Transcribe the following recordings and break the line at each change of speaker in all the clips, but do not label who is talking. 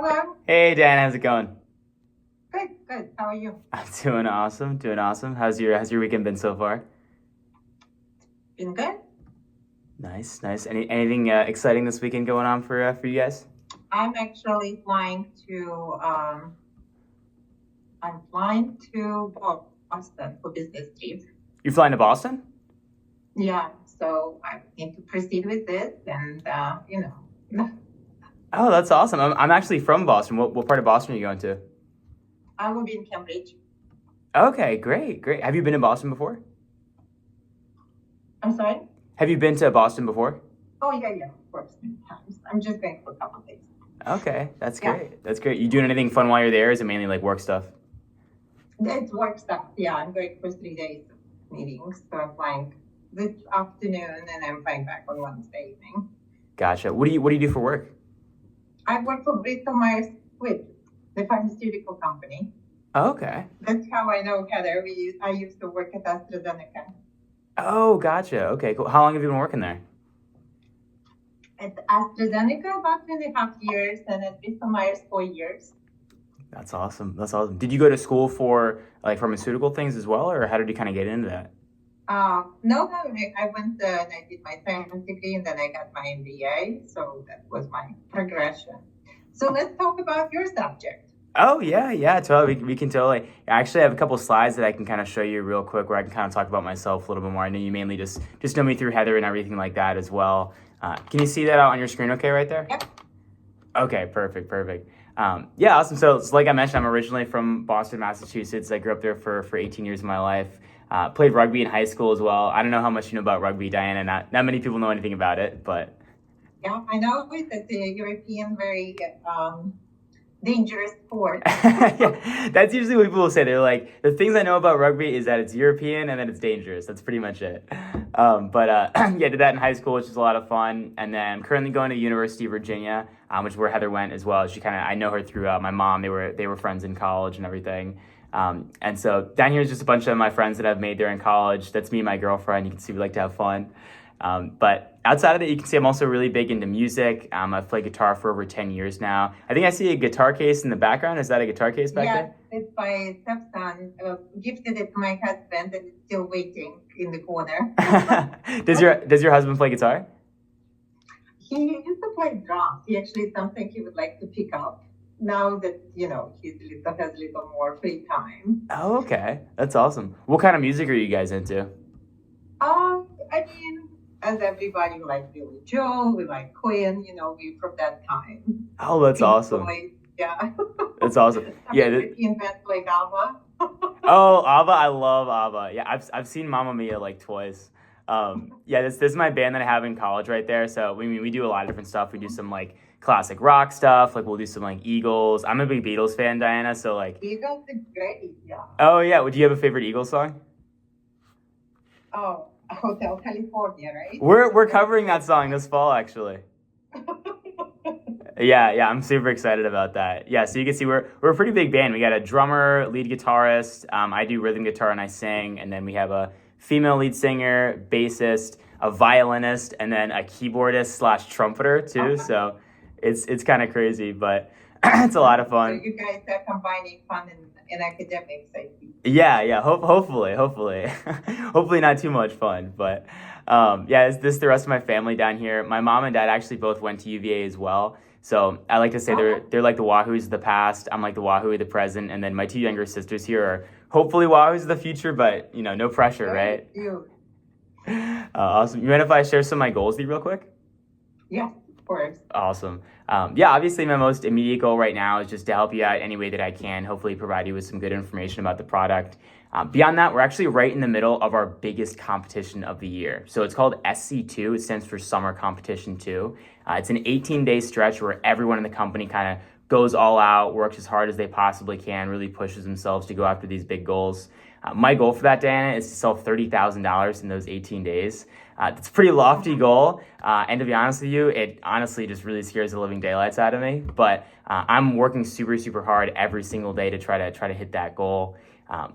Hello.
Hey Dan, how's it going?
Good, good. How are you?
I'm doing awesome, doing awesome. How's your weekend been so far?
Been good?
Nice, nice. Anything exciting this weekend going on for you guys?
I'm actually flying to I'm flying to Boston for business trip.
You flying to Boston?
Yeah, so I need to proceed with this and
Oh, that's awesome. I'm actually from Boston. What part of Boston are you going to?
I will be in Cambridge.
Okay, great, great. Have you been to Boston before?
I'm sorry?
Have you been to Boston before?
Oh yeah, of course, many times. I'm just going for a couple of days.
Okay, that's
Yeah.
great. That's great. You doing anything fun while you're there? Or is it mainly like work stuff?
It's work stuff. Yeah, I'm going for 3 days of meetings. So I'm flying this afternoon and I'm flying back on Wednesday evening.
Gotcha. What do you do for work?
I work for Bristol Myers Squibb, the pharmaceutical company.
Okay.
That's how I know Heather. I used to work at AstraZeneca.
Oh, gotcha. Okay, cool. How long have you been working there?
At AstraZeneca, about 2.5 years, and at Bristol Myers, 4 years.
That's awesome. That's awesome. Did you go to school for like pharmaceutical things as well, or how did you kind of get into that?
No, I went and I did my science degree, and then I got my MBA. So that was my progression. So let's talk about your subject.
Oh yeah, yeah, totally. We can totally. I actually have a couple slides that I can kind of show you real quick, where I can kind of talk about myself a little bit more. I know you mainly just know me through Heather and everything like that as well. Can you see that out on your screen? Okay, right there.
Yep.
Okay, perfect, perfect. Yeah, awesome. So like I mentioned, I'm originally from Boston, Massachusetts. I grew up there for 18 years of my life. Played rugby in high school as well. I don't know how much you know about rugby, Diana. Not many people know anything about it, but
Yeah, I know it's a European, very dangerous sport.
yeah, that's usually what people say. They're like, the things I know about rugby is that it's European and that it's dangerous. That's pretty much it. But yeah, did that in high school, which is a lot of fun. And then I'm currently going to University of Virginia, which is where Heather went as well. She kind of, I know her through my mom. They were friends in college and everything. And so down here is just a bunch of my friends that I've made there in college. That's me and my girlfriend. You can see we like to have fun. But outside of that, you can see I'm also really big into music. I've played guitar for over 10 years now. I think I see a guitar case in the background. Is that a guitar case back
Yeah,
there?
it's my stepson. Gifted it to my husband, and it's still waiting in the corner.
Does your husband play guitar?
He used to play drums. He actually something he would like to pick up. Now that has a little more free time.
Oh, okay. That's awesome. What kind of music are you guys into?
I mean, as everybody, we like Billy Joel, we like Queen. We from that time.
Oh, that's
Pink
awesome.
Floyd, yeah.
That's awesome.
Some
Yeah.
European bands like ABBA.
Oh, ABBA. I love ABBA. Yeah, I've seen Mamma Mia like twice. Yeah, this is my band that I have in college right there. So we do a lot of different stuff. We do some like classic rock stuff. Like we'll do some like Eagles. I'm a big Beatles fan, Diana. So like,
Eagles is great, yeah.
oh yeah. Would you have a favorite Eagles song?
Oh, Hotel California, right?
We're covering that song this fall, actually. Yeah, yeah, I'm super excited about that. Yeah, so you can see we're a pretty big band. We got a drummer, lead guitarist. I do rhythm guitar and I sing, and then we have a female lead singer, bassist, a violinist, and then a keyboardist slash trumpeter too. So it's kind of crazy, but it's a lot of
So
fun.
you guys are combining fun and academics, I see.
Yeah, yeah. Hopefully, hopefully not too much fun. But yeah, this is the rest of my family down here. My mom and dad actually both went to UVA as well. So I like to say
Oh,
they're like the Wahoos of the past. I'm like the Wahoo of the present, and then my two younger sisters here are hopefully Wahoos of the future. But no pressure,
very
right?
cute.
Awesome. You mind if I share some of my goals with you real quick?
Yes, of course.
Awesome. Yeah, obviously, my most immediate goal right now is just to help you out any way that I can, hopefully, provide you with some good information about the product. Beyond that, we're actually right in the middle of our biggest competition of the year. So it's called SC2, it stands for Summer Competition 2. It's an 18-day stretch where everyone in the company kind of goes all out, works as hard as they possibly can, really pushes themselves to go after these big goals. My goal for that, Diana, is to sell $30,000 in those 18 days. It's a pretty lofty goal, and to be honest with you, it honestly just really scares the living daylights out of me. But I'm working super, super hard every single day to try to hit that goal.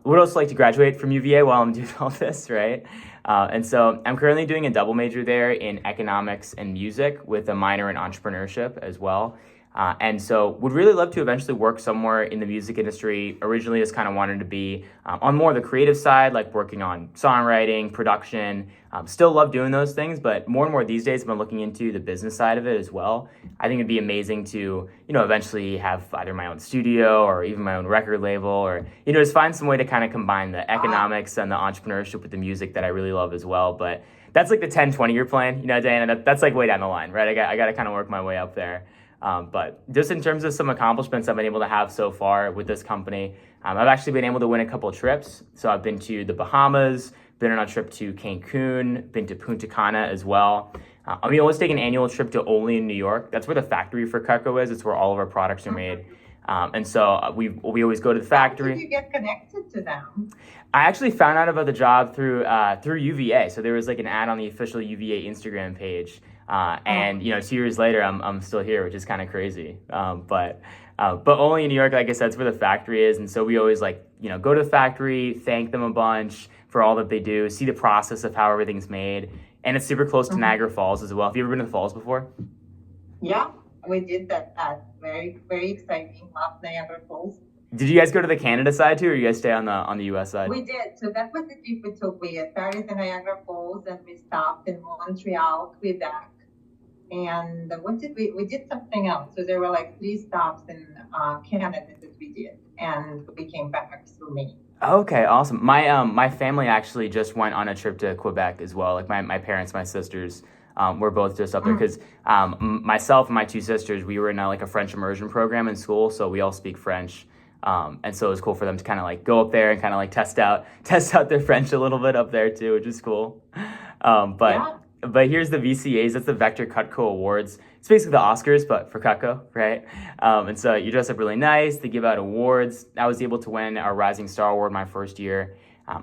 Would also like to graduate from UVA while I'm doing all this, right? And so I'm currently doing a double major there in economics and music with a minor in entrepreneurship as well. And so would really love to eventually work somewhere in the music industry. Originally just kind of wanted to be on more of the creative side, like working on songwriting, production. Still love doing those things, but more and more these days I've been looking into the business side of it as well. I think it'd be amazing to, eventually have either my own studio or even my own record label, or, just find some way to kind of combine the economics and the entrepreneurship with the music that I really love as well. But that's like the 10-20 year plan, Diana, that's like way down the line, right? I got to kind of work my way up there. But just in terms of some accomplishments I've been able to have so far with this company, I've actually been able to win a couple of trips. So I've been to the Bahamas, been on a trip to Cancun, been to Punta Cana as well. We always take an annual trip to Ole in New York. That's where the factory for Cutco is. It's where all of our products are made. And so we always go to the factory.
How did you get connected to them?
I actually found out about the job through UVA. So there was like an ad on the official UVA Instagram page. And 2 years later, I'm still here, which is kind of crazy. But only in New York, like I said, it's where the factory is, and so we always go to the factory, thank them a bunch for all that they do, see the process of how everything's made, and it's super close to Niagara Falls as well. Have you ever been to the Falls before?
Yeah, we did that. Very very exciting. Love Niagara Falls.
Did you guys go to the Canada side too, or you guys stay on the U.S. side?
We did. So that was the trip we took. We started in Niagara Falls and we stopped in Montreal, Quebec. And what did we did something else. So there were like 3 stops in Canada that we did, and we came back through Maine.
Okay, awesome. My family actually just went on a trip to Quebec as well. Like my parents, my sisters, were both just up there because myself and my 2 sisters, we were in a French immersion program in school, so we all speak French. And so it was cool for them to kind of go up there and kind of test out their French a little bit up there too, which is cool. But here's the VCAs. That's the Vector Cutco Awards. It's basically the Oscars, but for Cutco, right? And so you dress up really nice. They give out awards. I was able to win our Rising Star Award my first year.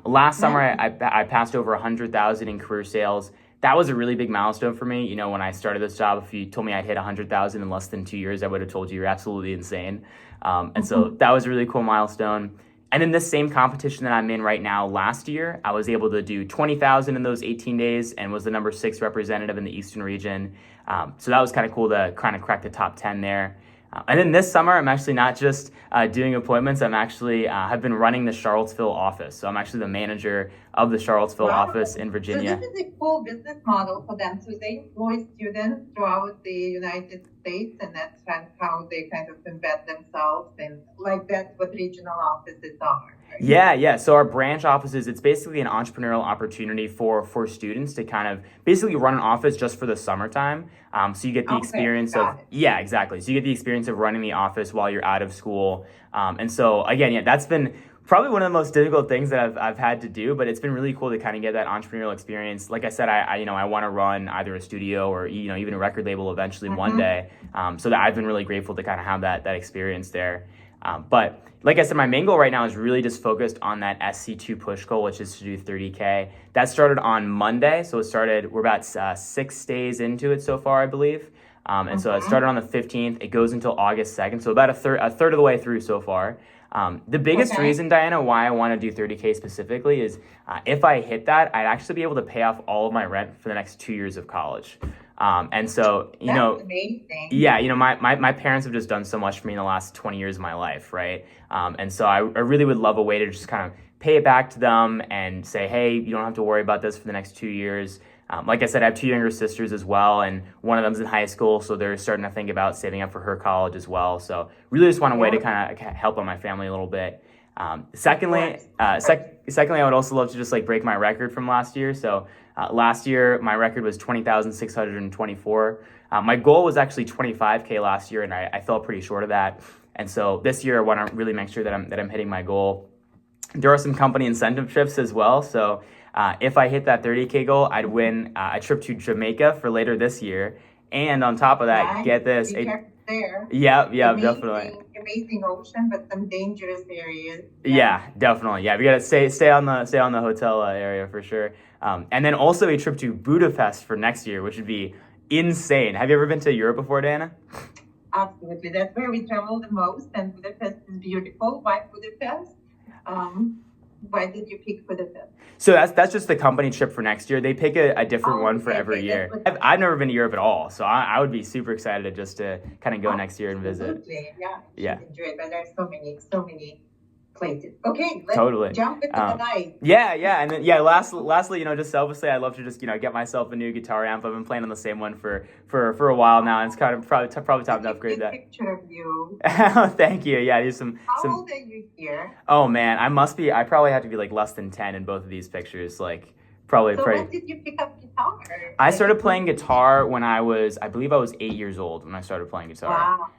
Last summer, I passed over 100,000 in career sales. That was a really big milestone for me. When I started this job, if you told me I'd hit 100,000 in less than 2 years, I would have told you you're absolutely insane. And so that was a really cool milestone. And in this same competition that I'm in right now, last year, I was able to do 20,000 in those 18 days and was the number 6 representative in the Eastern region. So that was kind of cool to kind of crack the top 10 there. And then this summer, I'm actually not just doing appointments. I'm actually have been running the Charlottesville office. So I'm actually the manager of the Charlottesville office in Virginia.
So this is a cool business model for them. So they employ students throughout the United States, and that's how they kind of embed themselves. And that's what regional offices are. Right?
Yeah. So our branch offices, it's basically an entrepreneurial opportunity for students to kind of basically run an office just for the summertime. So you get the experience of, exactly. So you get the experience of running the office while you're out of school. And so again, that's been probably one of the most difficult things that I've had to do, but it's been really cool to kind of get that entrepreneurial experience. Like I said, I want to run either a studio or even a record label eventually one day. So that I've been really grateful to kind of have that experience there. But like I said, my main goal right now is really just focused on that SC2 push goal, which is to do 30K. That started on Monday. So we're about 6 days into it so far, I believe. And so it started on the 15th. It goes until August 2nd. So about a third of the way through so far. The biggest reason, Diana, why I want to do 30K specifically is if I hit that, I'd actually be able to pay off all of my rent for the next 2 years of college. And so,
That's amazing.
My parents have just done so much for me in the last 20 years of my life, right? And so I really would love a way to just kind of pay it back to them and say, hey, you don't have to worry about this for the next 2 years. Like I said, I have 2 younger sisters as well, and one of them's in high school, so they're starting to think about saving up for her college as well. So really just want a way to kind of help out my family a little bit. Secondly, I would also love to just break my record from last year. So last year, my record was 20,624. My goal was actually 25K last year, and I fell pretty short of that. And so this year, I want to really make sure that I'm hitting my goal. There are some company incentive trips as well. So if I hit that 30K goal, I'd win a trip to Jamaica for later this year. And on top of that, get this.
There.
Yeah, definitely.
Amazing ocean, but some dangerous areas.
Yeah, definitely. Yeah, we gotta stay on the hotel area for sure. And then also a trip to Budapest for next year, which would be insane. Have you ever been to Europe before, Diana?
Absolutely. That's where we travel the most, and Budapest is beautiful. Why Budapest? Why did you pick for the fifth?
So that's just the company trip for next year. They pick a different one for every
okay,
year. I've never been to Europe at all, so I would be super excited to kind of go next year and visit.
Absolutely, yeah.
Yeah.
Enjoy it, but there's so many places. Okay, let's
Totally.
jump into the night.
Yeah, and then lastly, just selfishly, I'd love to just get myself a new guitar amp. I've been playing on the same one for a while now, and it's kind of probably time to upgrade that.
Picture of you.
Thank you. Yeah, there's some.
How old are you here?
Oh man, I probably have to be like less than 10 in both of these pictures. Like probably.
So when did you pick up guitar?
I started playing guitar when I believe I was 8 years old when I started playing guitar.
Wow.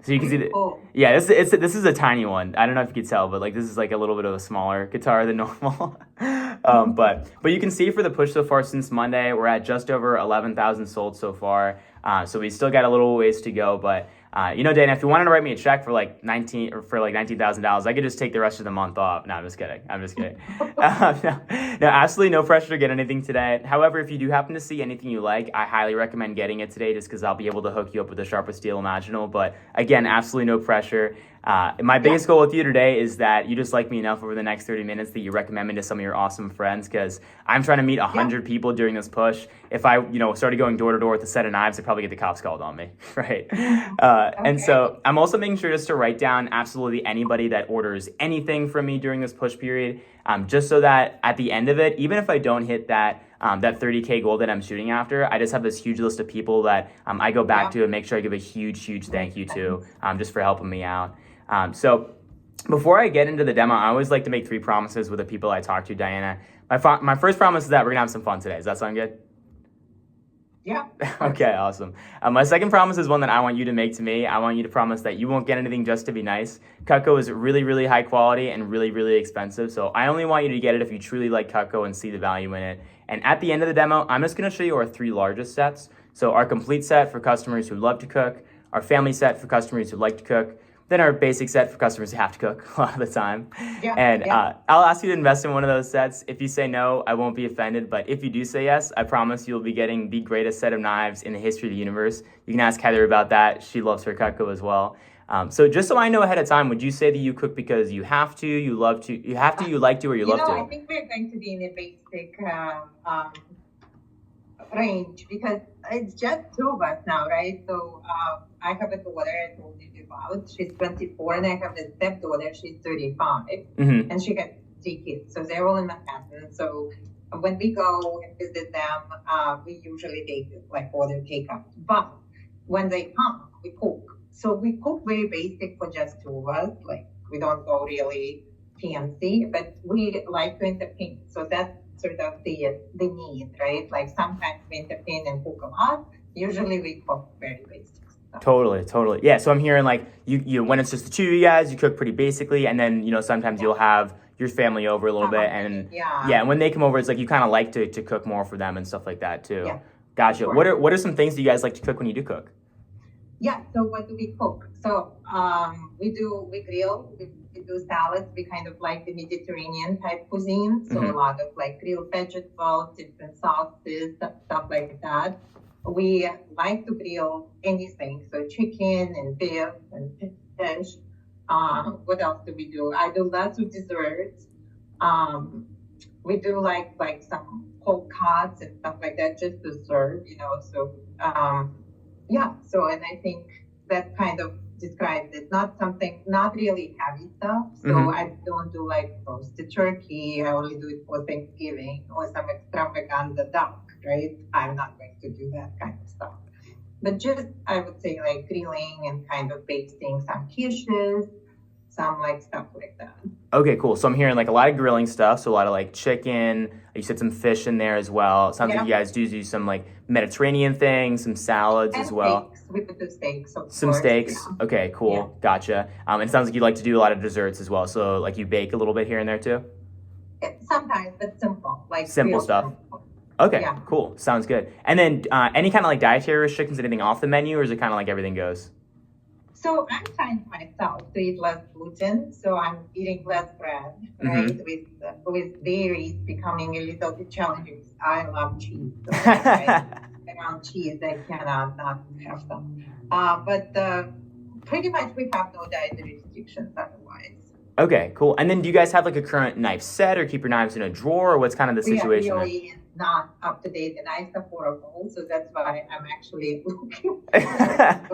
So you can see that.
Cool.
Yeah, this is a tiny one. I don't know if you could tell, but like this is like a little bit of a smaller guitar than normal. But you can see for the push so far since Monday, we're at just over 11,000 sold so far. So we still got a little ways to go, but Dana, if you wanted to write me a check for like $19,000, I could just take the rest of the month off. No, I'm just kidding. No, absolutely no pressure to get anything today. However, if you do happen to see anything you like, I highly recommend getting it today just because I'll be able to hook you up with the sharpest deal imaginable. But again, absolutely no pressure. My biggest goal with you today is that you just like me enough over the next 30 minutes that you recommend me to some of your awesome friends, because I'm trying to meet 100 people during this push. If I, started going door to door with a set of knives, I'd probably get the cops called on me, right? And so I'm also making sure just to write down absolutely anybody that orders anything from me during this push period, just so that at the end of it, even if I don't hit that 30K goal that I'm shooting after, I just have this huge list of people that I go back to and make sure I give a huge thank you to, just for helping me out. So before I get into the demo, I always like to make 3 promises with the people I talk to, Diana. My first promise is that we're going to have some fun today. Does that sound good?
Yeah.
Okay, awesome. My second promise is one that I want you to make to me. I want you to promise that you won't get anything just to be nice. Cutco is really high quality and really expensive. So I only want you to get it if you truly like Cutco and see the value in it. And at the end of the demo, I'm just going to show you our 3 largest sets. So our complete set for customers who love to cook, our family set for customers who like to cook, then our basic set for customers who have to cook a lot of the time. I'll ask you to invest in one of those sets. If you say no, I won't be offended. But if you do say yes, I promise you'll be getting the greatest set of knives in the history of the universe. You can ask Heather about that. She loves her Cutco as well. So just so I know ahead of time, would you say that you cook because you have to, you love to, you have to, you like to, or you love to?
I think we're going to be in a basic range because it's just 2 of us now, right? So I have a daughter I told you about. She's 24, and I have a stepdaughter. She's 35, and she has 3 kids. So they're all in Manhattan. So when we go and visit them, we usually order takeout. But when they come, we cook. So we cook very basic for just 2 of us. Like we don't go really fancy, but we like to entertain. So that's sort of the need, right? Like sometimes we entertain and cook a lot. Usually we cook very basic stuff.
Totally. Yeah, so I'm hearing like you when it's just the 2 of you guys, you cook pretty basically, and then sometimes you'll have your family over a little bit, and and when they come over, it's like you kind of like to cook more for them and stuff like that too.
Yeah.
Gotcha. What are some things that you guys like to cook when you do cook?
Yeah, so what do we cook? So we grill, we do salads. We kind of like the Mediterranean type cuisine. So a lot of like grilled vegetables, different sauces, stuff like that. We like to grill anything. So chicken and beef and fish. What else do we do? I do lots of desserts. We do like some cold cuts and stuff like that just to serve, So and I think that kind of describes it. Not really heavy stuff. So I don't do like roasted turkey. I only do it for Thanksgiving or some extravaganza duck, right? I'm not going to do that kind of stuff. But just, I would say like grilling and kind of basting some quiches, some like stuff like that.
Okay, cool. So I'm hearing like a lot of grilling stuff. So a lot of like chicken. You said some fish in there as well. Sounds like you guys do some like Mediterranean things, some salads
and
as well.
Steaks. We could do steaks.
Some steaks. Yeah. Okay, cool. Yeah. Gotcha. It sounds like you like to do a lot of desserts as well. So like you bake a little bit here and there too?
Sometimes, but simple. Like
simple stuff. Simple. Okay, cool. Sounds good. And then any kind of like dietary restrictions, anything off the menu, or is it kind of like everything goes?
So I'm trying myself to eat less gluten. So I'm eating less bread, right? With dairy becoming a little bit challenging. I love cheese. So around cheese, I cannot not have them. But pretty much we have no dietary restrictions otherwise.
Okay, cool. And then do you guys have like a current knife set or keep your knives in a drawer, or what's kind of the
We are
situation
really not up to date and it's affordable, so that's why I'm actually looking
there?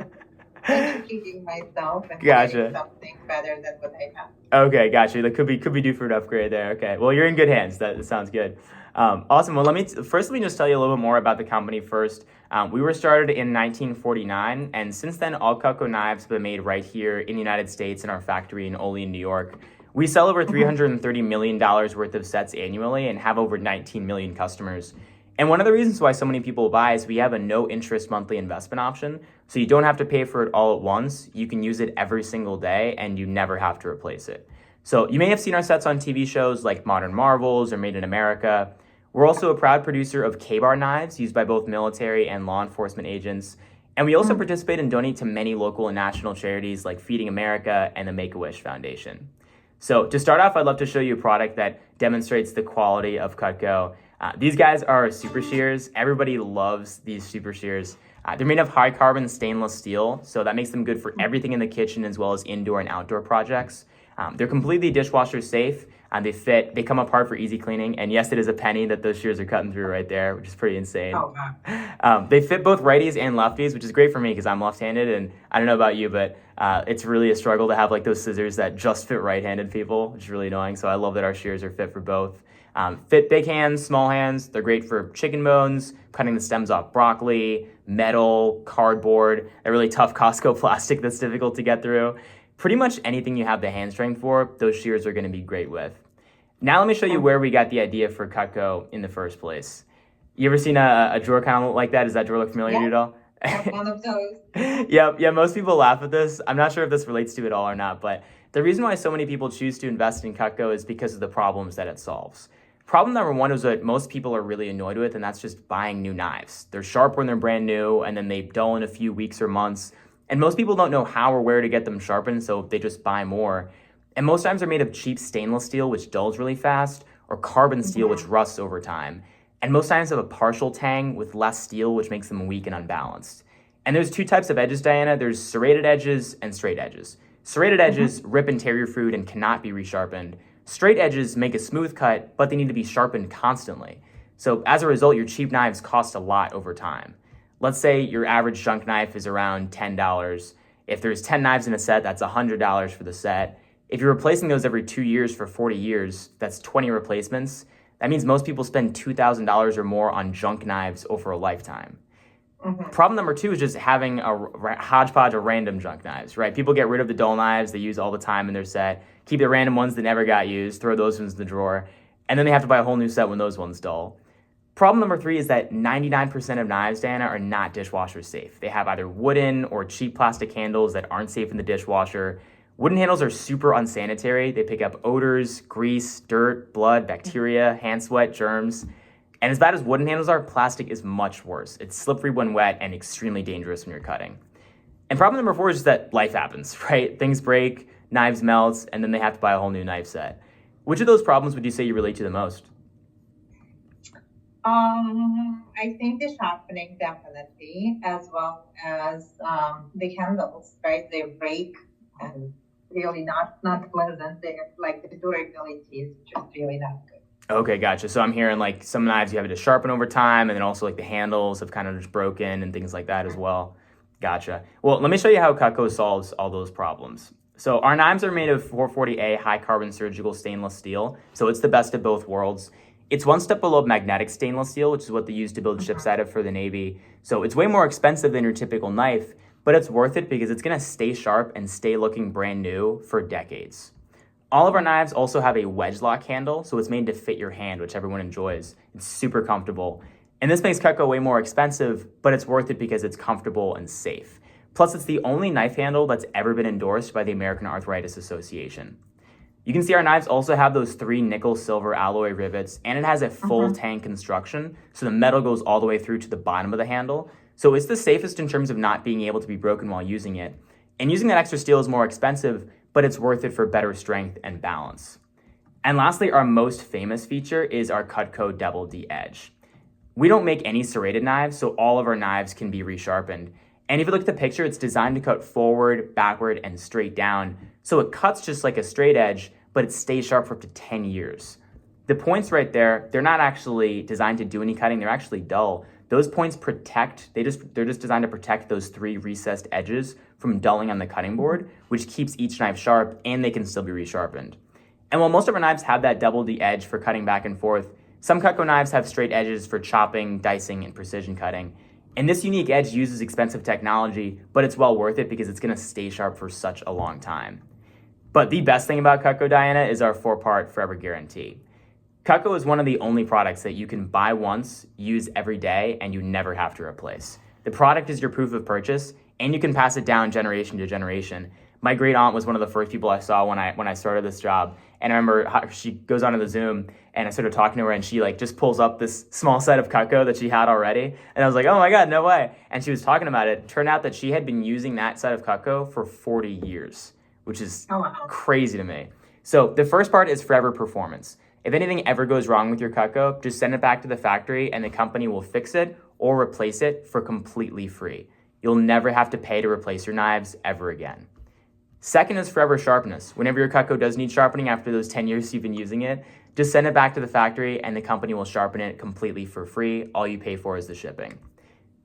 for educating myself and getting
Gotcha.
something better than what I have.
Okay, gotcha. That could be due for an upgrade there. Okay, well you're in good hands. That sounds good. Awesome. Well, let me just tell you a little bit more about the company first. We were started in 1949, and since then, all Cutco knives have been made right here in the United States in our factory in Olean, New York. We sell over $330 million worth of sets annually and have over 19 million customers. And one of the reasons why so many people buy is we have a no interest monthly investment option. So you don't have to pay for it all at once. You can use it every single day and you never have to replace it. So you may have seen our sets on TV shows like Modern Marvels or Made in America. We're also a proud producer of K-bar knives used by both military and law enforcement agents. And we also participate and donate to many local and national charities like Feeding America and the Make-A-Wish Foundation. So to start off, I'd love to show you a product that demonstrates the quality of Cutco. These guys are super shears. Everybody loves these super shears. They're made of high carbon stainless steel, so that makes them good for everything in the kitchen as well as indoor and outdoor projects. They're completely dishwasher safe. They come apart for easy cleaning. And yes, it is a penny that those shears are cutting through right there, which is pretty insane.
Oh, wow.
They fit both righties and lefties, which is great for me because I'm left-handed. And I don't know about you, but it's really a struggle to have like those scissors that just fit right-handed people, which is really annoying. So I love that our shears are fit for both. Fit big hands, small hands. They're great for chicken bones, cutting the stems off broccoli, metal, cardboard, a really tough Costco plastic that's difficult to get through. Pretty much anything you have the hand strength for, those shears are going to be great with. Now let me show you where we got the idea for Cutco in the first place. You ever seen a drawer kind of look like that? Does that drawer look familiar to you at all?
One of those.
Yeah, most people laugh at this. I'm not sure if this relates to it all or not, but the reason why so many people choose to invest in Cutco is because of the problems that it solves. Problem number one is what most people are really annoyed with, and that's just buying new knives. They're sharp when they're brand new, and then they dull in a few weeks or months. And most people don't know how or where to get them sharpened, so they just buy more. And most times they're made of cheap stainless steel, which dulls really fast, or carbon steel, which rusts over time. And most times have a partial tang with less steel, which makes them weak and unbalanced. And there's two types of edges, Diana. There's serrated edges and straight edges. Serrated edges rip and tear your food and cannot be resharpened. Straight edges make a smooth cut, but they need to be sharpened constantly. So as a result, your cheap knives cost a lot over time. Let's say your average junk knife is around $10. If there's 10 knives in a set, that's $100 for the set. If you're replacing those every 2 years for 40 years, that's 20 replacements. That means most people spend $2,000 or more on junk knives over a lifetime. Problem number two is just having a hodgepodge of random junk knives, right? People get rid of the dull knives they use all the time in their set, keep the random ones that never got used, throw those ones in the drawer, and then they have to buy a whole new set when those ones dull. Problem number three is that 99% of knives, Diana, are not dishwasher safe. They have either wooden or cheap plastic handles that aren't safe in the dishwasher. Wooden handles are super unsanitary. They pick up odors, grease, dirt, blood, bacteria, hand sweat, germs. And as bad as wooden handles are, plastic is much worse. It's slippery when wet and extremely dangerous when you're cutting. And problem number four is just that life happens, right? Things break, knives melt, and then they have to buy a whole new knife set. Which of those problems would you say you relate to the most?
I think the sharpening definitely, as well as the handles, right? They break and really not pleasant. They're like the durability is just really not good.
Okay, gotcha. So I'm hearing like some knives you have to sharpen over time, and then also like the handles have kind of just broken and things like that as well. Gotcha. Well, let me show you how Cutco solves all those problems. So our knives are made of 440A high carbon surgical stainless steel. So it's the best of both worlds. It's one step below magnetic stainless steel, which is what they use to build ships out of for the Navy. So it's way more expensive than your typical knife, but it's worth it because it's going to stay sharp and stay looking brand new for decades. All of our knives also have a wedge lock handle, so it's made to fit your hand, which everyone enjoys. It's super comfortable. And this makes Cutco way more expensive, but it's worth it because it's comfortable and safe. Plus, it's the only knife handle that's ever been endorsed by the American Arthritis Association. You can see our knives also have those 3 nickel silver alloy rivets, and it has a full tang construction, so the metal goes all the way through to the bottom of the handle. So it's the safest in terms of not being able to be broken while using it. And using that extra steel is more expensive, but it's worth it for better strength and balance. And lastly, our most famous feature is our Cutco Double D Edge. We don't make any serrated knives, so all of our knives can be resharpened. And if you look at the picture, it's designed to cut forward, backward, and straight down. So it cuts just like a straight edge, but it stays sharp for up to 10 years. The points right there, they're not actually designed to do any cutting. They're actually dull. Those points protect, they're just designed to protect those 3 recessed edges from dulling on the cutting board, which keeps each knife sharp, and they can still be resharpened. And while most of our knives have that double D edge for cutting back and forth, some Cutco knives have straight edges for chopping, dicing, and precision cutting. And this unique edge uses expensive technology, but it's well worth it because it's gonna stay sharp for such a long time. But the best thing about Cutco, Diana, is our 4-part forever guarantee. Cutco is one of the only products that you can buy once, use every day, and you never have to replace. The product is your proof of purchase, and you can pass it down generation to generation. My great aunt was one of the first people I saw when I started this job, and I remember how she goes onto the Zoom, and I started talking to her, and she like just pulls up this small set of Cutco that she had already, and I was like, oh my God, no way. And she was talking about it. Turned out that she had been using that set of Cutco for 40 years, which is crazy to me. So the first part is forever performance. If anything ever goes wrong with your Cutco, just send it back to the factory and the company will fix it or replace it for completely free. You'll never have to pay to replace your knives ever again. Second is forever sharpness. Whenever your Cutco does need sharpening after those 10 years you've been using it, just send it back to the factory and the company will sharpen it completely for free. All you pay for is the shipping.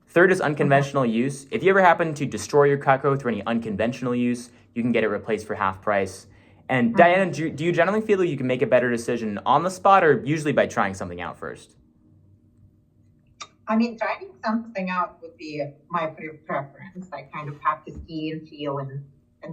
Third is unconventional use. If you ever happen to destroy your Cutco through any unconventional use, you can get it replaced for half price. And Diana, do you generally feel that you can make a better decision on the spot or usually by trying something out first?
I mean, trying something out would be my preference. I kind of have to see and feel and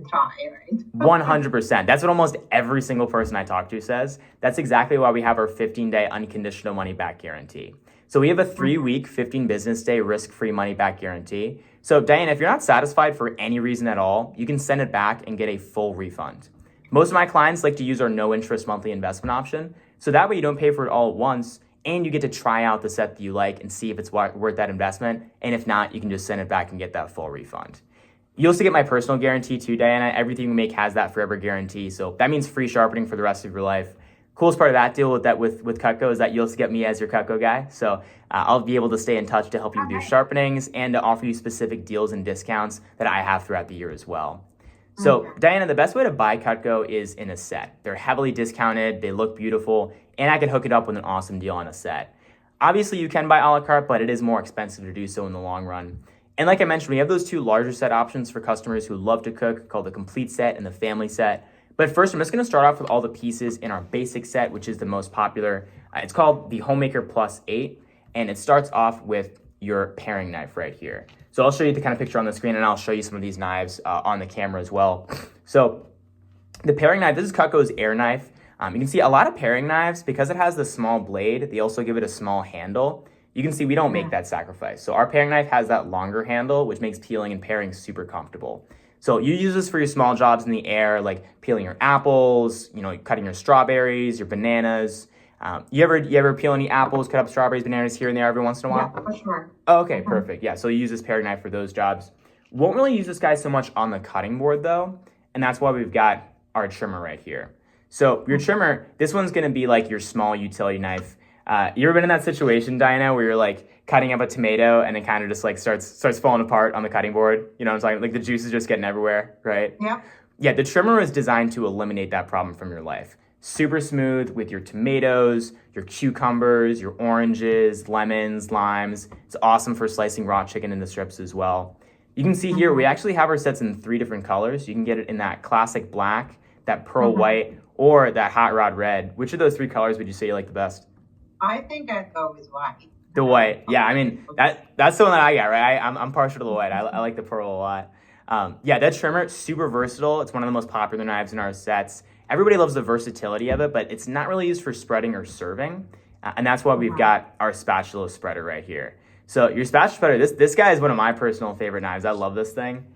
try, right?
100%. That's what almost every single person I talk to says. That's exactly why we have our 15-day unconditional money-back guarantee. So we have a 3-week, 15 business day risk-free money-back guarantee. So Diana, if you're not satisfied for any reason at all, you can send it back and get a full refund. Most of my clients like to use our no interest monthly investment option. So that way you don't pay for it all at once and you get to try out the set that you like and see if it's worth that investment. And if not, you can just send it back and get that full refund. You also get my personal guarantee too, Diana. Everything we make has that forever guarantee. So that means free sharpening for the rest of your life. Coolest part of that deal with Cutco is that you also get me as your Cutco guy. So I'll be able to stay in touch to help you with your sharpenings and to offer you specific deals and discounts that I have throughout the year as well. So Diana, the best way to buy Cutco is in a set. They're heavily discounted, they look beautiful, and I can hook it up with an awesome deal on a set. Obviously you can buy a la carte, but it is more expensive to do so in the long run. And like I mentioned, we have those 2 larger set options for customers who love to cook called the complete set and the family set. But first, I'm just gonna start off with all the pieces in our basic set, which is the most popular. It's called the Homemaker Plus 8, and it starts off with your paring knife right here. So I'll show you the kind of picture on the screen, and I'll show you some of these knives on the camera as well. So the paring knife, this is Cutco's Air knife. You can see a lot of paring knives, because it has the small blade, they also give it a small handle. You can see we don't make that sacrifice. So our paring knife has that longer handle, which makes peeling and paring super comfortable. So you use this for your small jobs in the air, like peeling your apples, cutting your strawberries, your bananas. You ever peel any apples, cut up strawberries, bananas here and there every once in a while?
Yeah, for sure.
Oh, okay, perfect. Yeah, so you use this paring knife for those jobs. Won't really use this guy so much on the cutting board though, and that's why we've got our trimmer right here. So your trimmer, this one's gonna be like your small utility knife. You ever been in that situation, Diana, where you're like cutting up a tomato and it kind of just like starts falling apart on the cutting board? You know what I'm talking? Like the juice is just getting everywhere, right?
Yeah.
Yeah, the trimmer is designed to eliminate that problem from your life. Super smooth with your tomatoes, your cucumbers, your oranges, lemons, limes. It's awesome for slicing raw chicken into strips as well. You can see here, we actually have our sets in 3 different colors. You can get it in that classic black, that pearl white, or that hot rod red. Which of those 3 colors would you say you like the best?
I think I'd go with white.
The white. Yeah, I mean, that's the one that I got, right? I'm partial to the white. I like the pearl a lot. Yeah, that trimmer, super versatile. It's one of the most popular knives in our sets. Everybody loves the versatility of it, but it's not really used for spreading or serving. And that's why we've got our spatula spreader right here. So your spatula spreader, this guy is one of my personal favorite knives. I love this thing.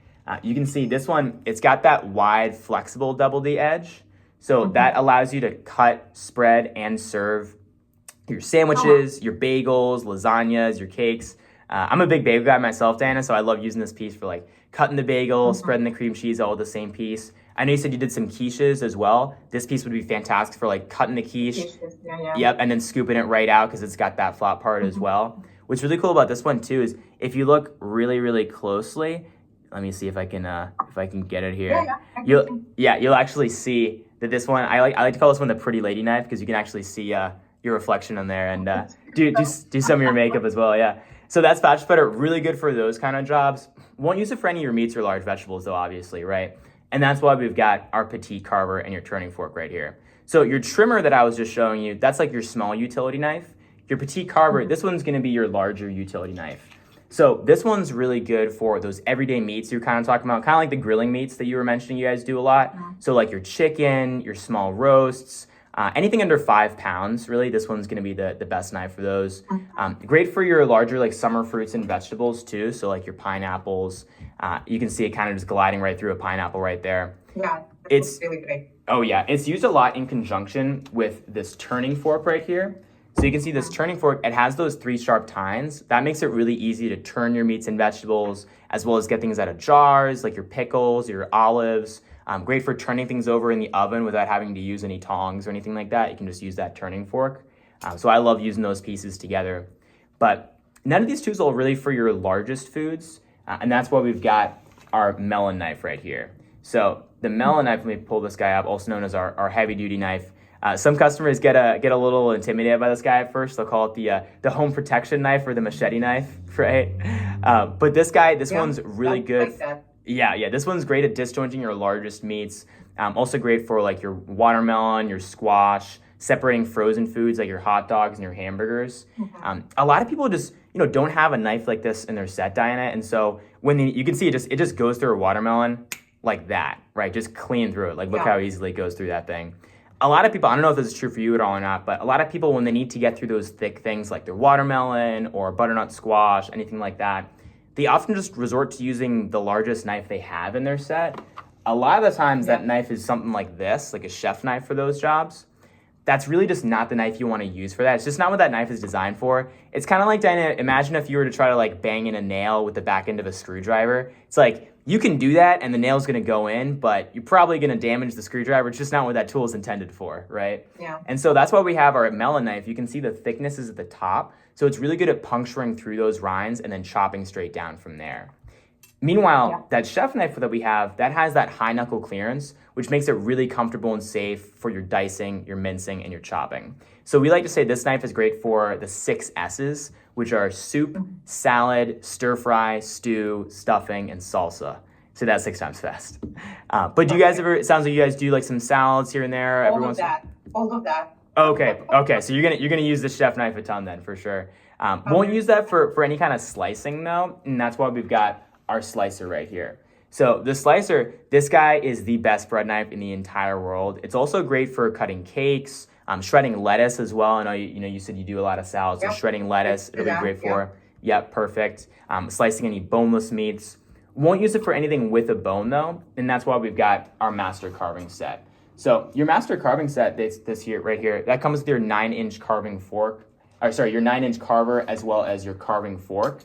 You can see this one, it's got that wide, flexible double D edge. So that allows you to cut, spread, and serve your sandwiches, your bagels, lasagnas, your cakes. I'm a big bagel guy myself, Diana, so I love using this piece for like cutting the bagel, spreading the cream cheese all with the same piece. I know you said you did some quiches as well. This piece would be fantastic for like cutting the quiche.
Yeah.
Yep, and then scooping it right out because it's got that flat part as well. What's really cool about this one too is if you look really, really closely, Let me see if I can get it here.
Yeah, I can see.
You'll actually see that this one, I like to call this one the pretty lady knife because you can actually see your reflection on there and do some of your makeup as well. Yeah. So that spatula spreader, really good for those kind of jobs. Won't use it for any of your meats or large vegetables though, obviously, right? And that's why we've got our petite carver and your turning fork right here. So your trimmer that I was just showing you, that's like your small utility knife. Your petite carver, this one's gonna be your larger utility knife. So this one's really good for those everyday meats you're kind of talking about, kind of like the grilling meats that you were mentioning you guys do a lot. So like your chicken, your small roasts, anything under 5 pounds, really, this one's gonna be the best knife for those. Great for your larger like summer fruits and vegetables too. So like your pineapples, you can see it kind of just gliding right through a pineapple right there.
Yeah,
it's
really great.
Oh yeah, it's used a lot in conjunction with this turning fork right here. So you can see this turning fork, it has those 3 sharp tines. That makes it really easy to turn your meats and vegetables, as well as get things out of jars, like your pickles, your olives. Great for turning things over in the oven without having to use any tongs or anything like that. You can just use that turning fork. So I love using those pieces together. But none of these tools are really for your largest foods. And that's why we've got our melon knife right here. So the melon knife, let me pull this guy up, also known as our heavy duty knife. Some customers get a little intimidated by this guy at first. They'll call it the home protection knife or the machete knife, right? But this one's really good.
Like that.
Yeah, this one's great at disjointing your largest meats. Also great for like your watermelon, your squash, separating frozen foods like your hot dogs and your hamburgers. A lot of people just don't have a knife like this in their set, Diana, and so you can see it just goes through a watermelon like that, right? Just clean through it. Like look how easily it goes through that thing. A lot of people, I don't know if this is true for you at all or not, but a lot of people, when they need to get through those thick things like their watermelon or butternut squash, anything like that, they often just resort to using the largest knife they have in their set. A lot of the times that knife is something like this, like a chef knife for those jobs. That's really just not the knife you want to use for that. It's just not what that knife is designed for. It's kind of like, Diana, imagine if you were to try to like bang in a nail with the back end of a screwdriver. It's like, you can do that and the nail's gonna go in, but you're probably gonna damage the screwdriver. It's just not what that tool is intended for, right?
Yeah.
And so that's why we have our melon knife. You can see the thickness is at the top. So it's really good at puncturing through those rinds and then chopping straight down from there. Meanwhile, that chef knife that we have, that has that high knuckle clearance, which makes it really comfortable and safe for your dicing, your mincing, and your chopping. So we like to say this knife is great for the 6 S's, which are soup, salad, stir fry, stew, stuffing, and salsa. So that's 6 times fast. But do you guys ever, it sounds like you guys do like some salads here and there.
All of that.
Okay. So you're gonna use the chef knife a ton then for sure. Won't use that for any kind of slicing though, and that's why we've got our slicer right here. So the slicer, this guy is the best bread knife in the entire world. It's also great for cutting cakes, shredding lettuce as well. I know you said you do a lot of salads, so shredding lettuce, it'll be great for. Yep, perfect. Slicing any boneless meats. Won't use it for anything with a bone though, and that's why we've got our master carving set. So your master carving set, this here, right here, that comes with your 9-inch carving fork, your 9-inch carver as well as your carving fork.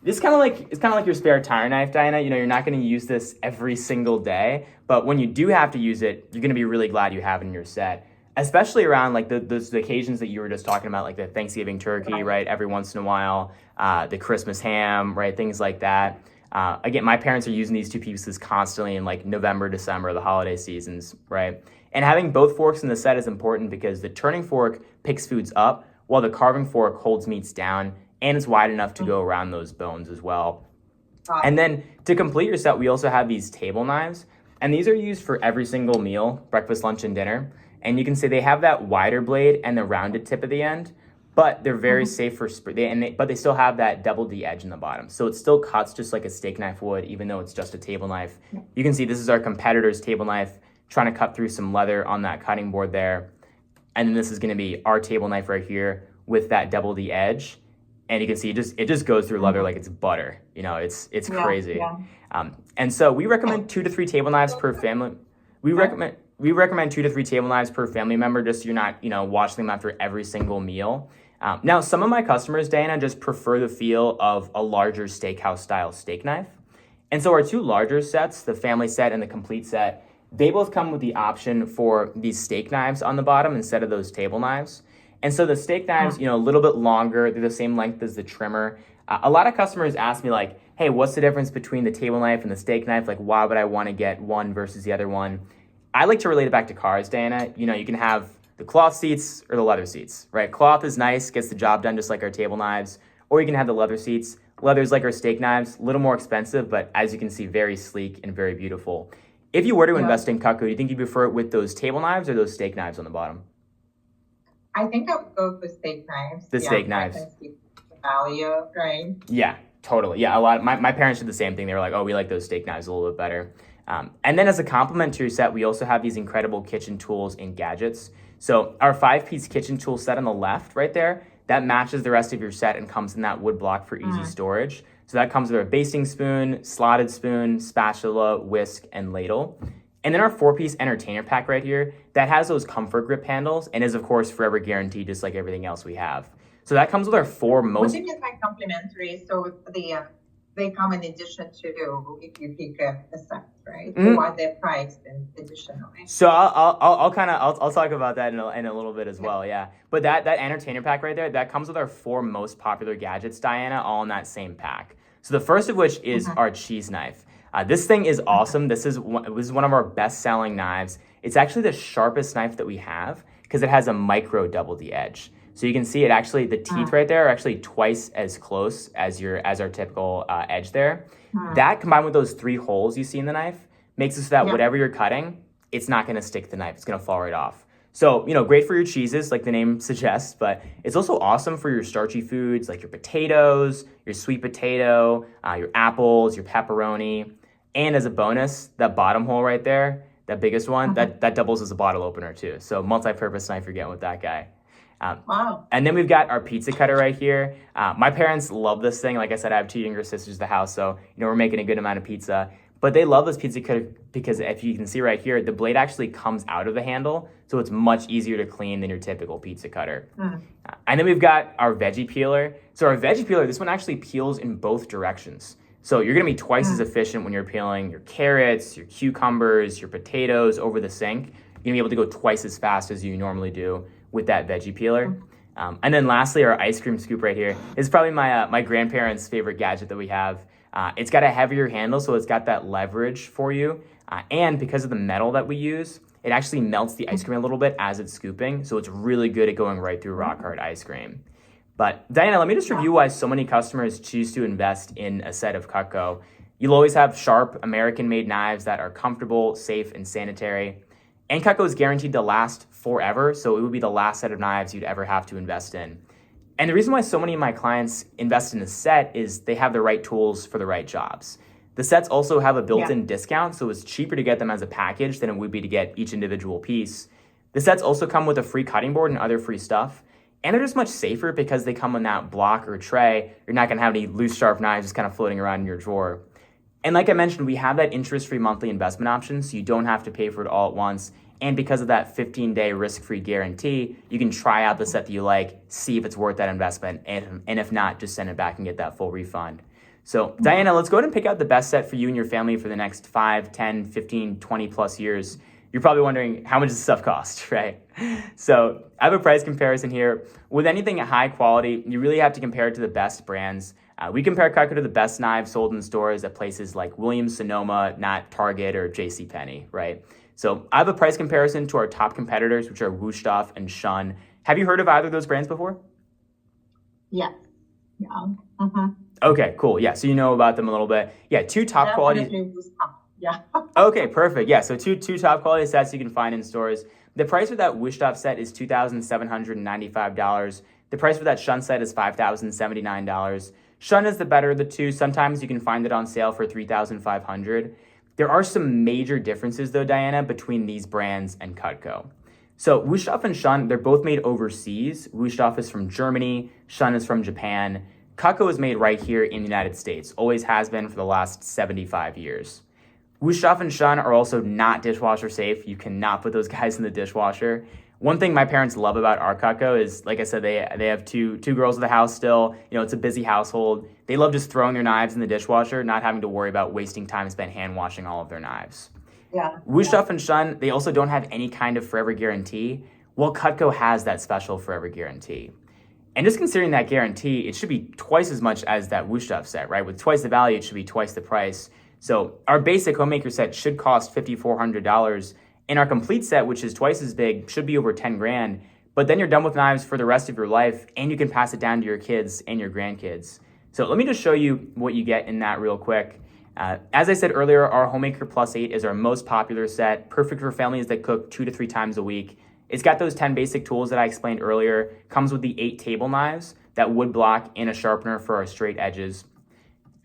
It's kind of like your spare tire knife, Diana. You're not going to use this every single day, but when you do have to use it, you're going to be really glad you have it in your set, especially around like those occasions that you were just talking about, like the Thanksgiving turkey, right? Every once in a while, the Christmas ham, right? Things like that. Again, my parents are using these 2 pieces constantly in like November, December, the holiday seasons, right? And having both forks in the set is important because the turning fork picks foods up while the carving fork holds meats down, and it's wide enough to go around those bones as well. And then to complete your set, we also have these table knives, and these are used for every single meal, breakfast, lunch, and dinner. And you can see they have that wider blade and the rounded tip at the end, but they're very safe for but they still have that double D edge in the bottom. So it still cuts just like a steak knife would, even though it's just a table knife. You can see this is our competitor's table knife trying to cut through some leather on that cutting board there. And then this is gonna be our table knife right here with that double D edge. And you can see it just goes through leather like it's butter. It's crazy. Yeah. And so we recommend 2 to 3 table knives per family. We recommend 2 to 3 table knives per family member, just so you're not washing them after every single meal. Now, some of my customers, Dana, just prefer the feel of a larger steakhouse style steak knife. And so our 2 larger sets, the family set and the complete set, they both come with the option for these steak knives on the bottom instead of those table knives. And so the steak knives, a little bit longer, they're the same length as the trimmer. A lot of customers ask me like, hey, what's the difference between the table knife and the steak knife? Like, why would I want to get one versus the other one? I like to relate it back to cars, Diana. You know, you can have the cloth seats or the leather seats, right? Cloth is nice, gets the job done just like our table knives, or you can have the leather seats. Leather's like our steak knives, a little more expensive, but as you can see, very sleek and very beautiful. If you were to invest in Cutco, do you think you prefer it with those table knives or those steak knives on the bottom?
I think I would go for steak knives.
The steak knives.
I can see the value, right?
Yeah, totally. Yeah, a lot. My parents did the same thing. They were like, oh, we like those steak knives a little bit better. And then as a complement to your set, we also have these incredible kitchen tools and gadgets. So our 5-piece kitchen tool set on the left right there, that matches the rest of your set and comes in that wood block for easy storage. So that comes with a basting spoon, slotted spoon, spatula, whisk, and ladle. And then our 4-piece entertainer pack right here, that has those comfort grip handles and is, of course, forever guaranteed, just like everything else we have. So that comes with our 4 most...
What do you mean by complimentary? So they come in addition to if you pick a set, right?
Mm-hmm.
Or are they priced additionally?
So I'll talk about that in a little bit as well, yeah. But that entertainer pack right there, that comes with our 4 most popular gadgets, Diana, all in that same pack. So the first of which is our cheese knife. This thing is awesome. This is one of our best-selling knives. It's actually the sharpest knife that we have because it has a micro double D edge. So you can see it actually, the teeth right there are actually twice as close as our typical edge there. That combined with those 3 holes you see in the knife makes it so that whatever you're cutting, it's not going to stick to the knife. It's going to fall right off. So, you know, great for your cheeses, like the name suggests, but it's also awesome for your starchy foods, like your potatoes, your sweet potato, your apples, your pepperoni. And as a bonus, that bottom hole right there, that biggest one, that doubles as a bottle opener too. So multi-purpose knife you're getting with that guy.
Wow.
And then we've got our pizza cutter right here. My parents love this thing. Like I said, I have 2 younger sisters in the house, so you know we're making a good amount of pizza. But they love this pizza cutter because if you can see right here, the blade actually comes out of the handle, so it's much easier to clean than your typical pizza cutter. And then we've got our veggie peeler. So our veggie peeler, this one actually peels in both directions. So you're gonna be twice as efficient when you're peeling your carrots, your cucumbers, your potatoes over the sink. You're gonna be able to go twice as fast as you normally do with that veggie peeler. And then lastly, our ice cream scoop right here is probably my grandparents' favorite gadget that we have. It's got a heavier handle, so it's got that leverage for you. And because of the metal that we use, it actually melts the ice cream a little bit as it's scooping. So it's really good at going right through rock hard ice cream. But Diana, let me just review why so many customers choose to invest in a set of Cutco. You'll always have sharp American-made knives that are comfortable, safe, and sanitary. And Cutco is guaranteed to last forever, so it would be the last set of knives you'd ever have to invest in. And the reason why so many of my clients invest in a set is they have the right tools for the right jobs. The sets also have a built-in discount, so it's cheaper to get them as a package than it would be to get each individual piece. The sets also come with a free cutting board and other free stuff. And they're just much safer because they come in that block or tray. You're not gonna have any loose, sharp knives just kind of floating around in your drawer. And like I mentioned, we have that interest-free monthly investment option, so you don't have to pay for it all at once. And because of that 15-day risk-free guarantee, you can try out the set that you like, see if it's worth that investment, and if not, just send it back and get that full refund. So Diana, let's go ahead and pick out the best set for you and your family for the next 5, 10, 15, 20 plus years. You're probably wondering, how much does this stuff cost, right? So I have a price comparison here. With anything at high quality, you really have to compare it to the best brands. We compare Cutco to the best knives sold in stores at places like Williams-Sonoma, not Target or JCPenney, right? So I have a price comparison to our top competitors, which are Wusthof and Shun. Have you heard of either of those brands before?
Yes. Yeah.
Okay, cool. Yeah, so you know about them a little bit. Yeah, 2 top quality.
Yeah.
Okay, perfect. Yeah, so two top quality sets you can find in stores. The price for that Wusthof set is $2,795. The price for that Shun set is $5,079. Shun is the better of the two. Sometimes you can find it on sale for $3,500. There are some major differences though, Diana, between these brands and Cutco. So Wusthof and Shun, they're both made overseas. Wusthof is from Germany, Shun is from Japan. Cutco is made right here in the United States, always has been for the last 75 years. Wusthof and Shun are also not dishwasher safe. You cannot put those guys in the dishwasher. One thing my parents love about our Cutco is, like I said, they have two girls in the house still. You know, it's a busy household. They love just throwing their knives in the dishwasher, not having to worry about wasting time spent hand washing all of their knives.
Yeah.
Wusthof and Shun, they also don't have any kind of forever guarantee. Well, Cutco has that special forever guarantee. And just considering that guarantee, it should be twice as much as that Woo Stuff set, right? With twice the value, it should be twice the price. So our basic Homemaker set should cost $5,400. And our complete set, which is twice as big, should be over 10 grand. But then you're done with knives for the rest of your life, and you can pass it down to your kids and your grandkids. So let me just show you what you get in that real quick. As I said earlier, our Homemaker Plus 8 is our most popular set, perfect for families that cook 2 to 3 times a week. It's got those 10 basic tools that I explained earlier, comes with the 8 table knives, that wood block, and a sharpener for our straight edges.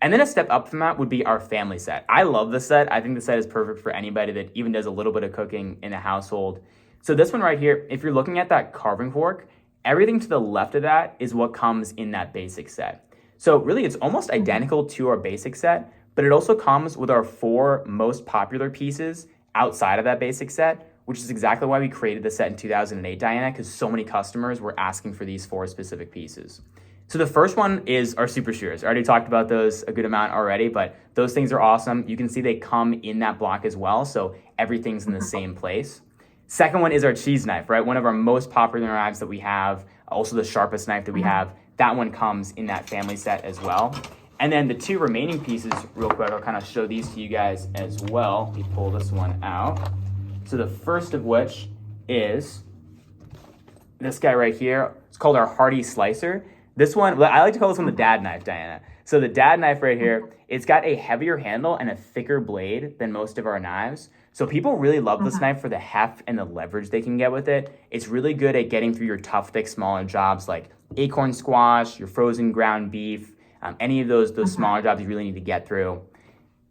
And then a step up from that would be our family set. I love this set. I think the set is perfect for anybody that even does a little bit of cooking in a household. So this one right here, if you're looking at that carving fork, everything to the left of that is what comes in that basic set. So really, it's almost identical to our basic set, but it also comes with our 4 most popular pieces outside of that basic set, which is exactly why we created the set in 2008, Diana, because so many customers were asking for these 4 specific pieces. So the first one is our super shears. I already talked about those a good amount already, but those things are awesome. You can see they come in that block as well, so everything's in the same place. Second one is our cheese knife, right? One of our most popular knives that we have, also the sharpest knife that we have. That one comes in that family set as well. And then the 2 remaining pieces, real quick, I'll kind of show these to you guys as well. Let me pull this one out. So the first of which is this guy right here. It's called our Hardy Slicer. This one, I like to call this one the dad knife, Diana. So the dad knife right here, it's got a heavier handle and a thicker blade than most of our knives. So people really love this knife for the heft and the leverage they can get with it. It's really good at getting through your tough, thick, smaller jobs like acorn squash, your frozen ground beef, any of those smaller jobs you really need to get through.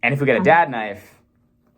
And if we get a dad knife,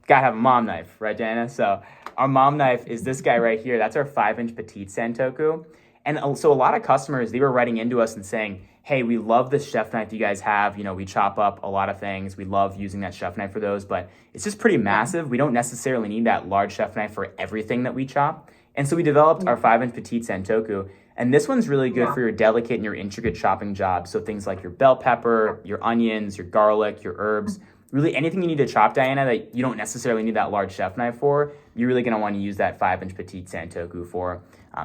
gotta have a mom knife, right, Diana? So our mom knife is this guy right here. That's our 5-inch petite santoku. And so a lot of customers, they were writing into us and saying, hey, we love this chef knife you guys have. You know, we chop up a lot of things. We love using that chef knife for those, but it's just pretty massive. We don't necessarily need that large chef knife for everything that we chop. And so we developed our 5-inch petite santoku. And this one's really good for your delicate and your intricate chopping jobs. So things like your bell pepper, your onions, your garlic, your herbs, really anything you need to chop, Diana, that you don't necessarily need that large chef knife for, you're really going to want to use that 5-inch petite santoku for.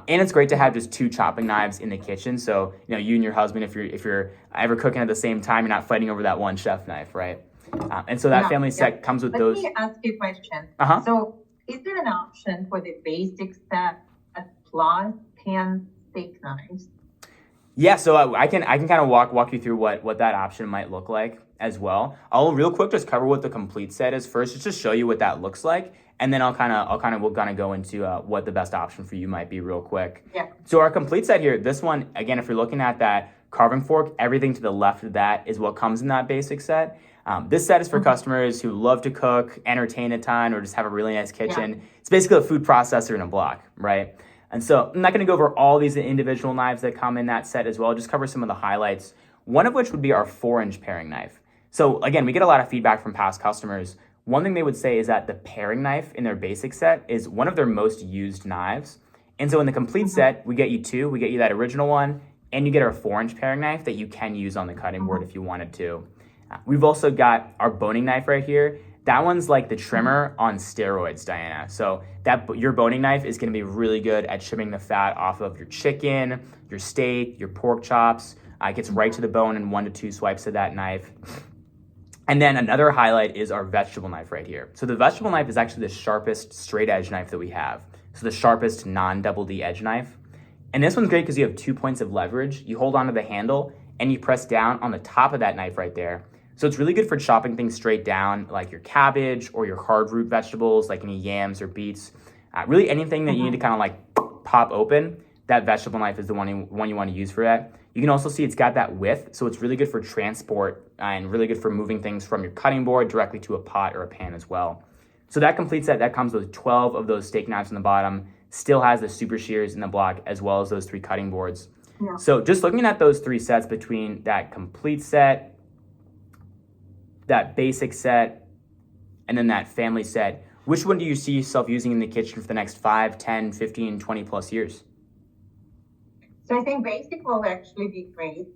And it's great to have just 2 chopping knives in the kitchen. So, you know, you and your husband, if you're ever cooking at the same time, you're not fighting over that one chef knife, right? And so that family set comes with those.
Let me ask you a question.
Uh-huh.
So is there an option for the basic set plus 10 steak knives?
Yeah, so I can kind of walk you through what that option might look like as well. I'll real quick just cover what the complete set is first, just to show you what that looks like, and then we'll kind of go into what the best option for you might be real quick.
Yeah.
So our complete set here, this one again, if you're looking at that carving fork, everything to the left of that is what comes in that basic set. This set is for customers who love to cook, entertain a ton, or just have a really nice kitchen. Yeah. It's basically a food processor in a block, right? And so I'm not going to go over all these individual knives that come in that set as well, just cover some of the highlights, one of which would be our 4-inch paring knife. So again, we get a lot of feedback from past customers. One thing they would say is that the paring knife in their basic set is one of their most used knives. And so in the complete set, we get you 2. We get you that original one, and you get our 4-inch paring knife that you can use on the cutting board if you wanted to. We've also got our boning knife right here. That one's like the trimmer on steroids, Diana. So your boning knife is going to be really good at trimming the fat off of your chicken, your steak, your pork chops. It gets right to the bone in 1 to 2 swipes of that knife. And then another highlight is our vegetable knife right here. So the vegetable knife is actually the sharpest straight edge knife that we have. So the sharpest non-double D edge knife. And this one's great because you have 2 points of leverage. You hold onto the handle and you press down on the top of that knife right there. So it's really good for chopping things straight down, like your cabbage or your hard root vegetables, like any yams or beets. Really anything that you need to kind of like pop open, that vegetable knife is the one you want to use for that. You can also see it's got that width, so it's really good for transport and really good for moving things from your cutting board directly to a pot or a pan as well. So that complete set, that comes with 12 of those steak knives on the bottom, still has the super shears in the block as well as those 3 cutting boards. Yeah. So just looking at those 3 sets between that complete set, that basic set, and then that family set, which one do you see yourself using in the kitchen for the next 5, 10, 15, 20 plus years?
So I think basic will actually be great,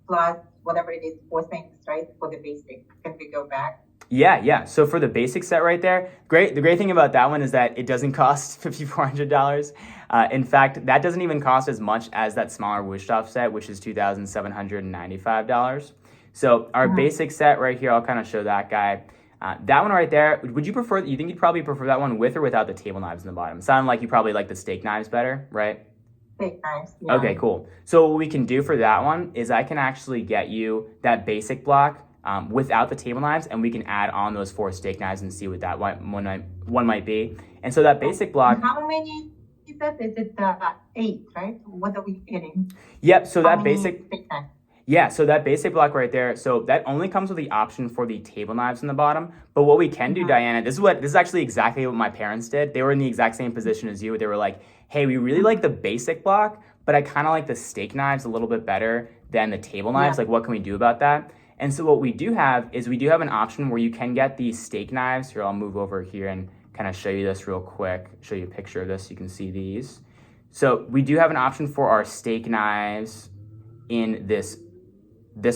plus whatever it is, 4 things, right, for the basic. Can we go back?
Yeah. So for the basic set right there, great. The great thing about that one is that it doesn't cost $5,400. In fact, that doesn't even cost as much as that smaller Wishstop set, which is $2,795. So our basic set right here, I'll kind of show that guy. That one right there, would you prefer, you think you'd probably prefer that one with or without the table knives in the bottom? It sounded like you probably like the steak knives better, right?
Steak knives. Yeah.
Okay, cool. So what we can do for that one is I can actually get you that basic block without the table knives, and we can add on those 4 steak knives and see what that one might be. And so that basic block.
How many is that? Is it 8, right? What are we getting?
Yep. So
How
that
many
basic.
steak knives?
Yeah, so that basic block right there, so that only comes with the option for the table knives in the bottom. But what we can do, Diana, this is actually exactly what my parents did. They were in the exact same position as you. They were like, hey, we really like the basic block, but I kind of like the steak knives a little bit better than the table knives.
Yeah.
Like, what can we do about that? And so what we do have is we do have an option where you can get these steak knives. Here, I'll move over here and kind of show you this real quick, show you a picture of this so you can see these. So we do have an option for our steak knives in this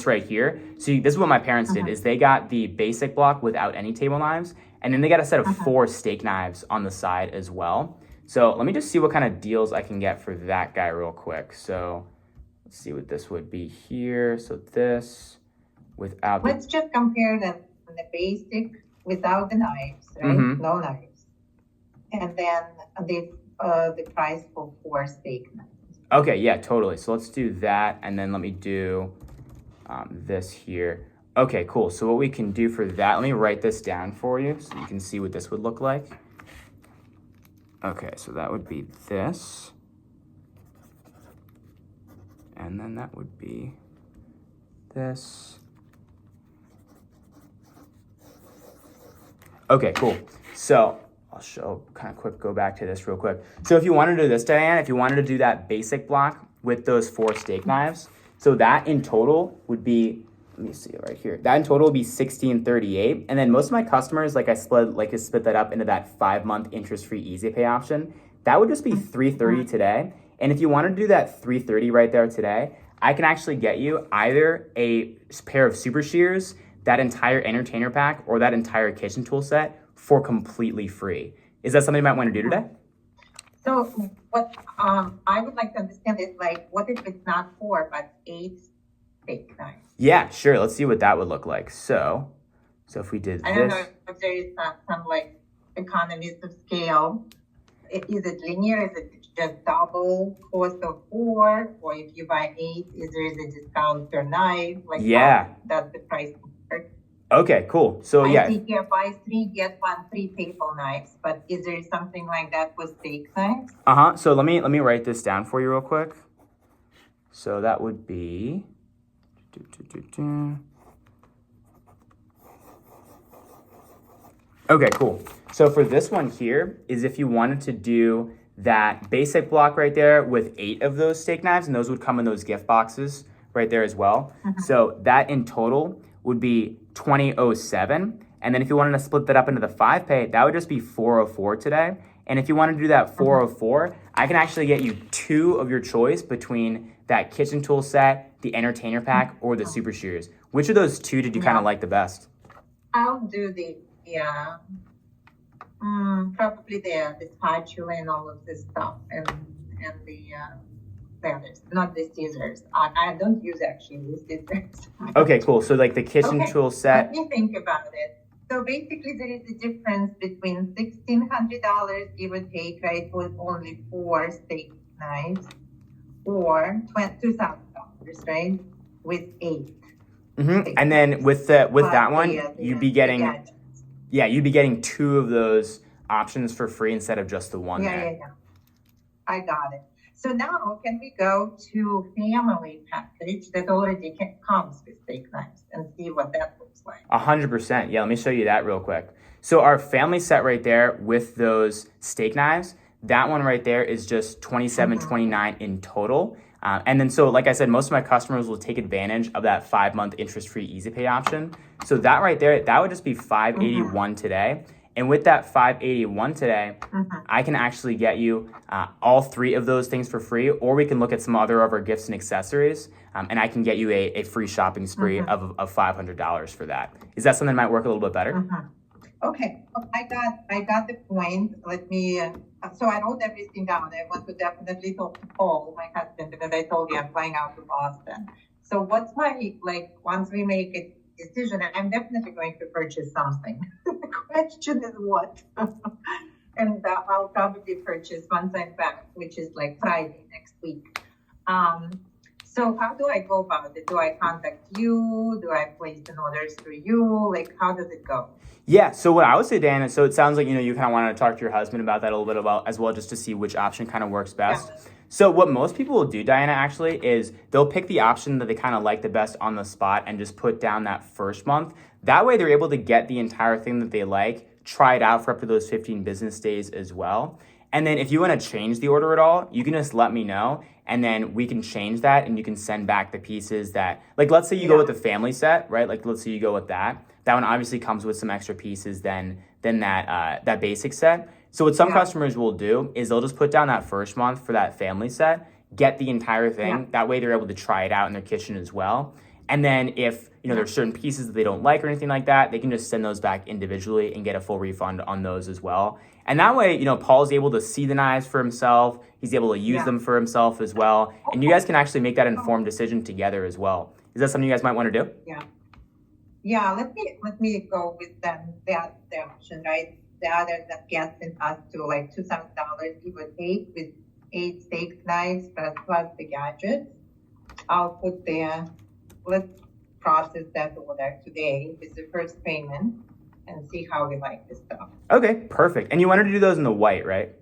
right here. So this is what my parents did, is they got the basic block without any table knives, and then they got a set of 4 steak knives on the side as well. So let me just see what kind of deals I can get for that guy real quick. So let's see what this would be here. So this without
Let's just compare the basic without the knives, right? No knives. And then the price for 4 steak knives.
Okay, yeah, totally. So let's do that, and then let me do this here. Okay, cool. So what we can do for that, let me write this down for you so you can see what this would look like. Okay, so that would be this. And then that would be this. Okay, cool. So I'll show kind of quick, go back to this real quick. So if you wanted to do this, Diana, if you wanted to do that basic block with those 4 steak knives, so that in total would be, let me see it right here. That in total would be $1,638. And then most of my customers, like to split that up into that 5-month interest-free easy pay option. That would just be $330 today. And if you want to do that $330 right there today, I can actually get you either a pair of super shears, that entire entertainer pack, or that entire kitchen tool set for completely free. Is that something you might want to do today?
So what I would like to understand is, like, what if it's not 4 but 8 steak knives?
Yeah, sure. Let's see what that would look like. So if we did
I don't know if there is some like economies of scale. Is it linear? Is it just double cost of 4? Or if you buy 8, is there a discount per knife? Like,
yeah,
that's the price.
Okay, cool. So
I
yeah.
see here, buy 3, get 1 free table knives. But is there something like that for steak knives?
So let me write this down for you real quick. So that would be Okay, cool. So for this one here is if you wanted to do that basic block right there with 8 of those steak knives, and those would come in those gift boxes right there as well. So that in total would be $2,007. And then if you wanted to split that up into the 5 pay, that would just be $404 today. And if you want to do that $404, I can actually get you 2 of your choice between that kitchen tool set, the entertainer pack, or the super shears. Which of those 2 did you kind of like the best?
I'll do probably the spatula and all of this stuff, and the feathers, not the scissors. I don't use actually the scissors.
Okay, cool. So like the kitchen tool set.
Let me think about it. So basically, there is a difference between $1,600, give or take, right, with only 4 steak knives, or $2,000, right, with 8.
And then with that one, you'd be getting you'd be getting 2 of those options for free instead of just the one.
Yeah. I got it. So now can we go to family package that already comes with steak knives and see what that looks like?
100%. Yeah, let me show you that real quick. So our family set right there with those steak knives, that one right there is just $27.29 in total. And then so like I said, most of my customers will take advantage of that 5-month interest-free easy pay option. So that right there, that would just be $581 today. And with that $581 today,
Mm-hmm.
I can actually get you all three of those things for free, or we can look at some other of our gifts and accessories, and I can get you a free shopping spree
Mm-hmm.
of $500 for that. Is that something that might work a little bit better?
Mm-hmm. Okay, I got the point. Let me. So I wrote everything down. I want to definitely talk to Paul, my husband, because I told you I'm flying out to Boston. So what's my once we make a decision, I'm definitely going to purchase something. The question is what, and I'll probably purchase once I'm back, which is like Friday next week. So how do I go about it? Do I contact you? Do I place an orders through you? Like, how does it go?
Yeah, so what I would say, Diana, so it sounds like, you kind of want to talk to your husband about that a little bit about as well, just to see which option kind of works best.
Yeah.
So what most people will do, Diana, actually, is they'll pick the option that they kind of like the best on the spot and just put down that first month. That way they're able to get the entire thing that they like, try it out for up to those 15 business days as well. And then if you want to change the order at all, you can just let me know, and then we can change that, and you can send back the pieces that, like, let's say you go with the family set, right? Like, let's say you go with that. That one obviously comes with some extra pieces than that basic set. So what some customers will do is they'll just put down that first month for that family set, get the entire thing.
Yeah.
That way they're able to try it out in their kitchen as well. And then if there's certain pieces that they don't like or anything like that, they can just send those back individually and get a full refund on those as well. And that way, Paul's able to see the knives for himself. He's able to use them for himself as well. And you guys can actually make that informed decision together as well. Is that something you guys might want to do?
Yeah. Yeah, let me go with the option, right? The other that gets us to like $2,000, give or take, with 8 steak knives plus the gadgets. I'll put let's process that order today with the first payment and see how we like this stuff.
Okay, perfect. And you wanted to do those in the white, right?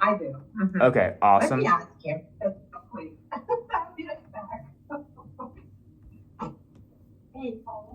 I do. Mm-hmm.
Okay, awesome.
Let me ask you. I'll be right back. Hey, Paul.